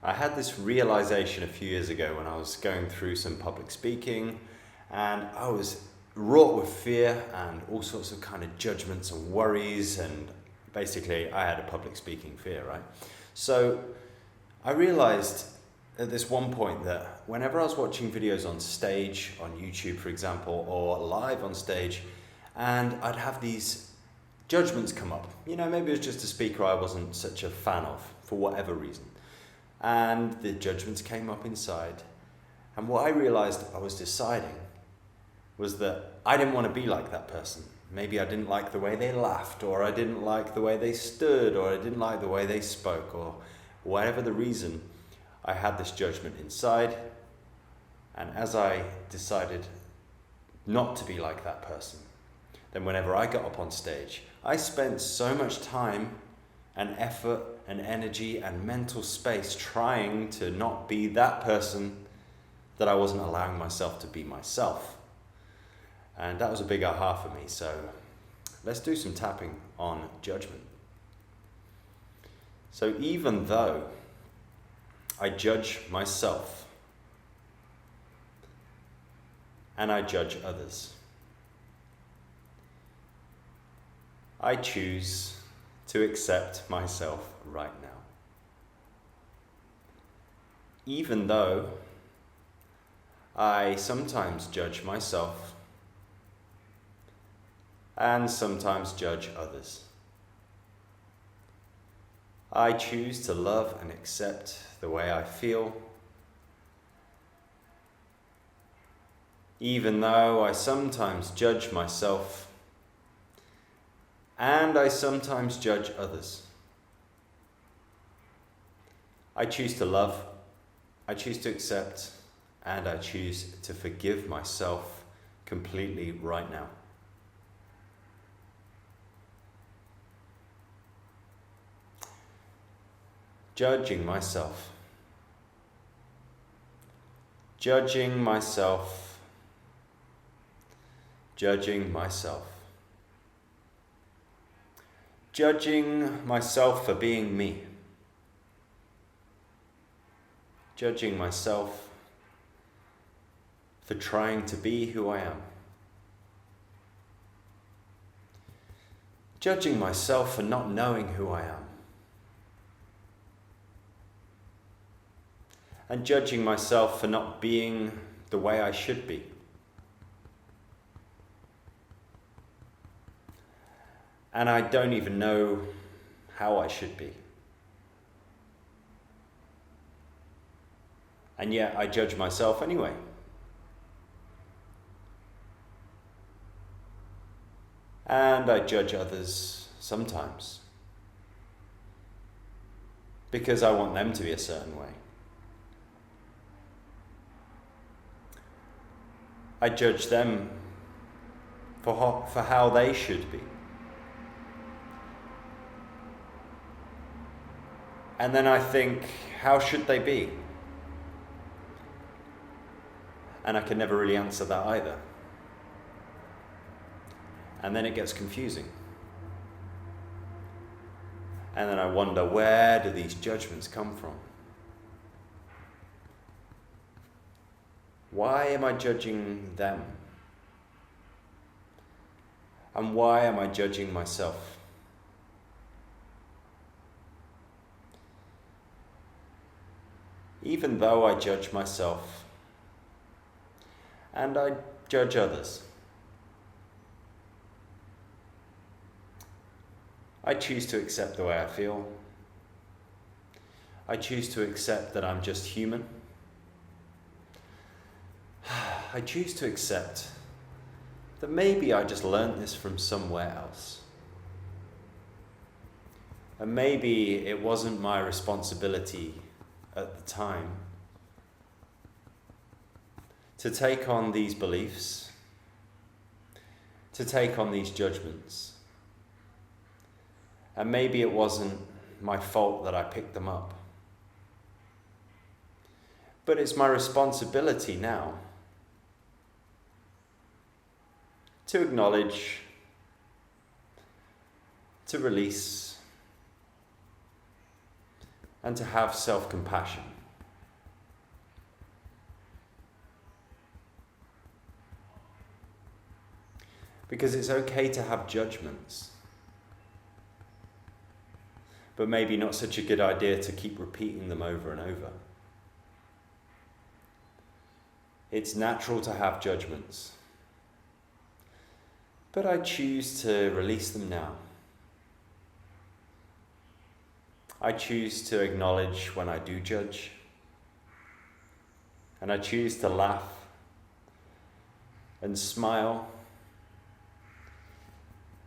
I had this realization a few years ago when I was going through some public speaking, and I was wrought with fear and all sorts of kind of judgments and worries, and basically I had a public speaking fear, right? So I realized at this one point that whenever I was watching videos on stage, on YouTube for example, or live on stage, and I'd have these judgments come up, maybe it was just a speaker I wasn't such a fan of for whatever reason, and the judgments came up inside, and what I realized I was deciding was that I didn't want to be like that person. Maybe I didn't like the way they laughed, or I didn't like the way they stood, or I didn't like the way they spoke, or whatever the reason, I had this judgment inside. And as I decided not to be like that person, then whenever I got up on stage, I spent so much time and effort and energy and mental space trying to not be that person that I wasn't allowing myself to be myself. And that was a big aha for me. So let's do some tapping on judgment. So even though I judge myself and I judge others, I choose to accept myself right now. Even though I sometimes judge myself and sometimes judge others, I choose to love and accept the way I feel, even though I sometimes judge myself and I sometimes judge others. I choose to love, I choose to accept, and I choose to forgive myself completely right now. Judging myself. Judging myself. Judging myself. Judging myself for being me. Judging myself for trying to be who I am. Judging myself for not knowing who I am. And judging myself for not being the way I should be. And I don't even know how I should be. And yet I judge myself anyway. And I judge others sometimes, because I want them to be a certain way. I judge them for how they should be. And then I think, how should they be? And I can never really answer that either. And then it gets confusing. And then I wonder, where do these judgments come from? Why am I judging them? And why am I judging myself? Even though I judge myself and I judge others, I choose to accept the way I feel. I choose to accept that I'm just human. I choose to accept that maybe I just learned this from somewhere else. And maybe it wasn't my responsibility at the time to take on these beliefs, to take on these judgments. And maybe it wasn't my fault that I picked them up. But it's my responsibility now to acknowledge, to release, and to have self-compassion. Because it's okay to have judgments, but maybe not such a good idea to keep repeating them over and over. It's natural to have judgments, but I choose to release them now. I choose to acknowledge when I do judge, and I choose to laugh and smile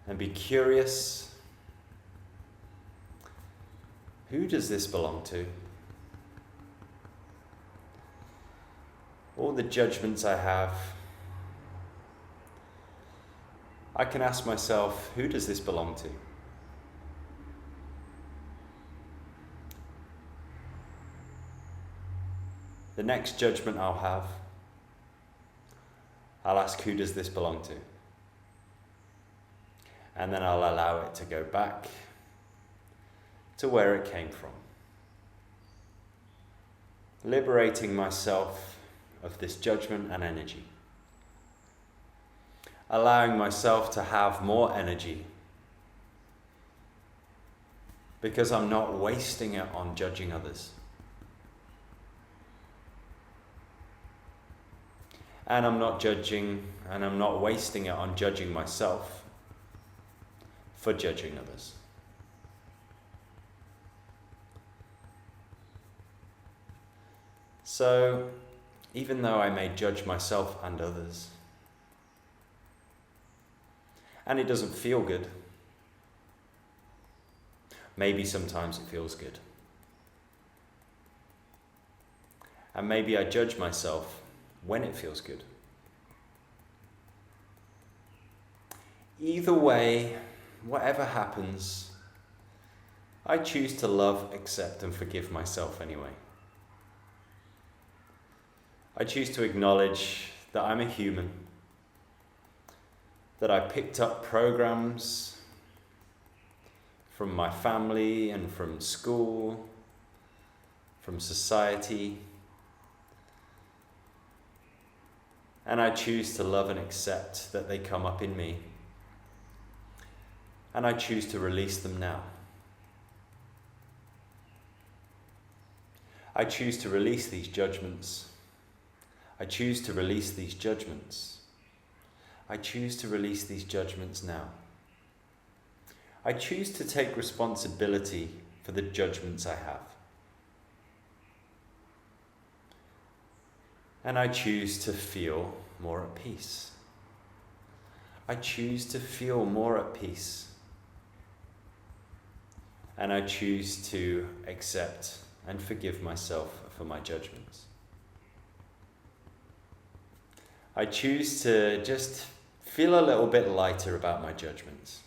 and be curious. Who does this belong to? All the judgments I have, I can ask myself, who does this belong to? The next judgment I'll have, I'll ask, who does this belong to? And then I'll allow it to go back to where it came from. Liberating myself of this judgment and energy. Allowing myself to have more energy because I'm not wasting it on judging others. And I'm not judging, and I'm not wasting it on judging myself for judging others. So, even though I may judge myself and others, and it doesn't feel good, maybe sometimes it feels good. And maybe I judge myself when it feels good. Either way, whatever happens, I choose to love, accept, and forgive myself anyway. I choose to acknowledge that I'm a human, that I picked up programs from my family and from school, from society, and I choose to love and accept that they come up in me. And I choose to release them now. I choose to release these judgments. I choose to release these judgments. I choose to release these judgments now. I choose to take responsibility for the judgments I have. And I choose to feel more at peace. I choose to feel more at peace. And I choose to accept and forgive myself for my judgments. I choose to just feel a little bit lighter about my judgments.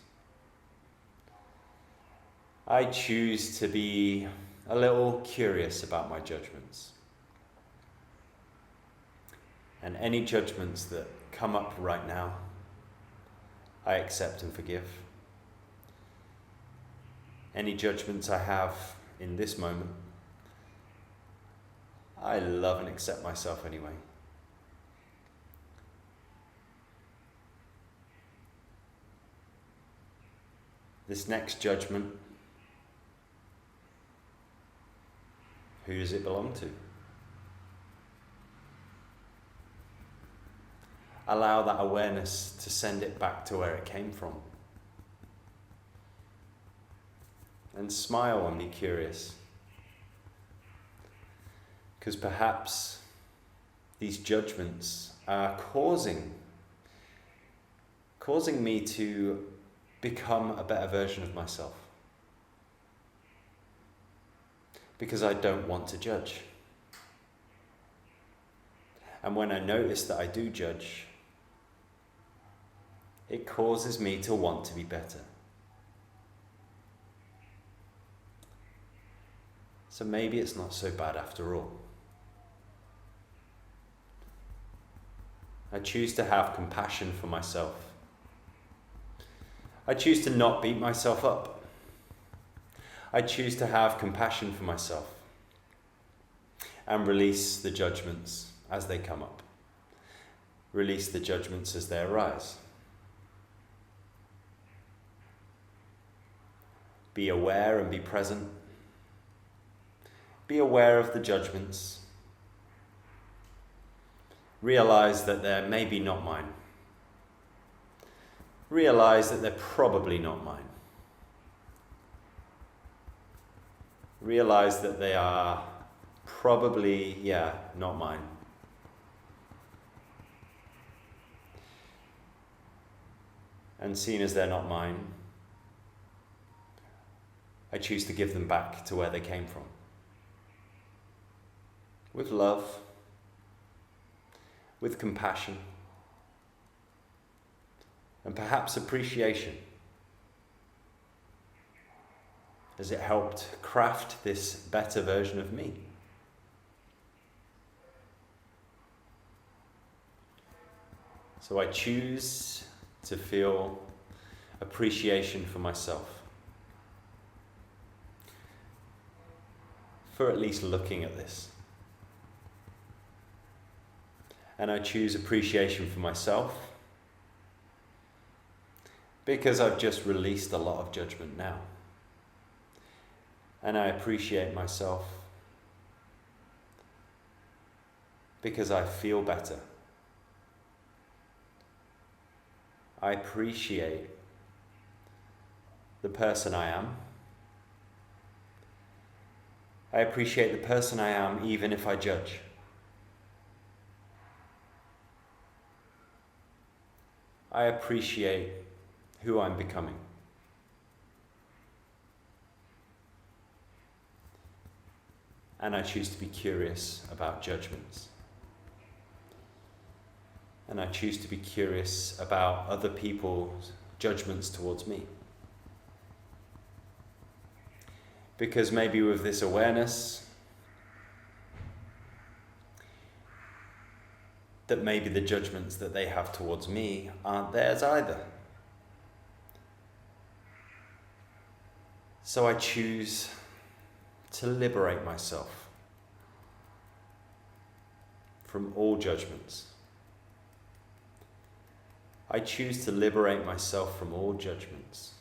I choose to be a little curious about my judgments. And any judgments that come up right now, I accept and forgive. Any judgments I have in this moment, I love and accept myself anyway. This next judgment, who does it belong to? Allow that awareness to send it back to where it came from. And smile and be curious. Because perhaps these judgments are causing me to become a better version of myself. Because I don't want to judge. And when I notice that I do judge, it causes me to want to be better. So maybe it's not so bad after all. I choose to have compassion for myself. I choose to not beat myself up. I choose to have compassion for myself and release the judgments as they come up. Release the judgments as they arise. be aware and be present. Be aware of the judgments. Realize that they're maybe not mine. Realize that they're probably not mine. Realize that they are probably, not mine. And seeing as they're not mine, I choose to give them back to where they came from. With love, with compassion, and perhaps appreciation, as it helped craft this better version of me. So I choose to feel appreciation for myself, for at least looking at this. And I choose appreciation for myself because I've just released a lot of judgment now. And I appreciate myself because I feel better. I appreciate the person I am. I appreciate the person I am even if I judge. I appreciate who I'm becoming. And I choose to be curious about judgments. And I choose to be curious about other people's judgments towards me. Because maybe with this awareness, that maybe the judgments that they have towards me aren't theirs either. So I choose to liberate myself from all judgments. I choose to liberate myself from all judgments.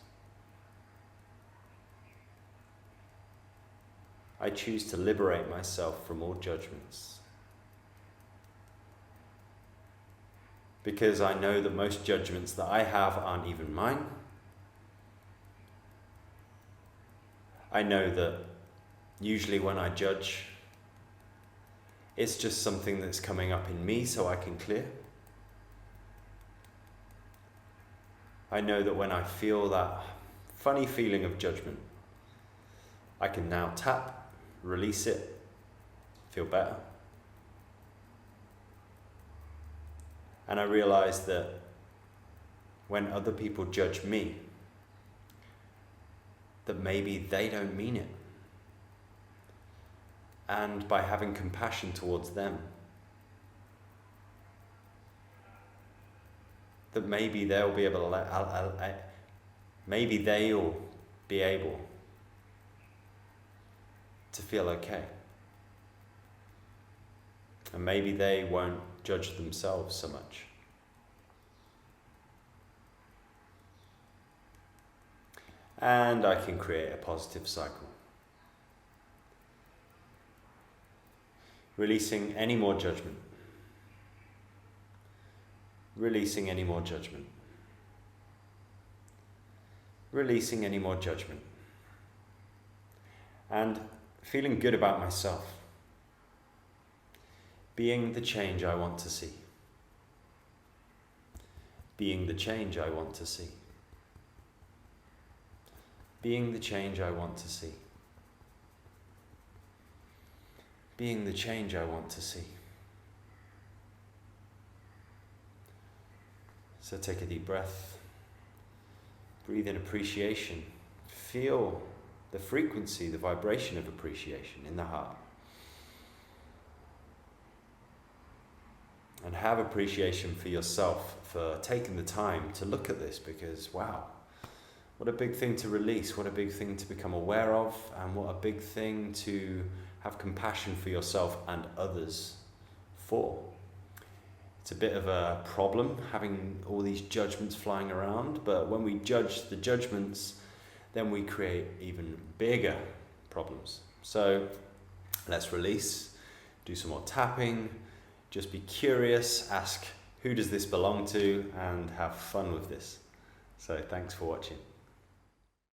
I choose to liberate myself from all judgments. Because I know that most judgments that I have aren't even mine. I know that usually when I judge, it's just something that's coming up in me so I can clear. I know that when I feel that funny feeling of judgment, I can now tap, release it, feel better. And I realize that when other people judge me, that maybe they don't mean it. And by having compassion towards them, that maybe they'll be able to maybe they'll be able to feel okay. And maybe they won't judge themselves so much. And I can create a positive cycle. Releasing any more judgment. Releasing any more judgment. Releasing any more judgment. And feeling good about myself. Being the change I want to see. Being the change I want to see. Being the change I want to see. Being the change I want to see. So take a deep breath. Breathe in appreciation. Feel the frequency, the vibration of appreciation in the heart. And have appreciation for yourself for taking the time to look at this, because wow, what a big thing to release, what a big thing to become aware of, and what a big thing to have compassion for yourself and others for. It's a bit of a problem having all these judgments flying around, but when we judge the judgments, then we create even bigger problems. So let's release, do some more tapping, just be curious, ask who does this belong to, and have fun with this. So thanks for watching.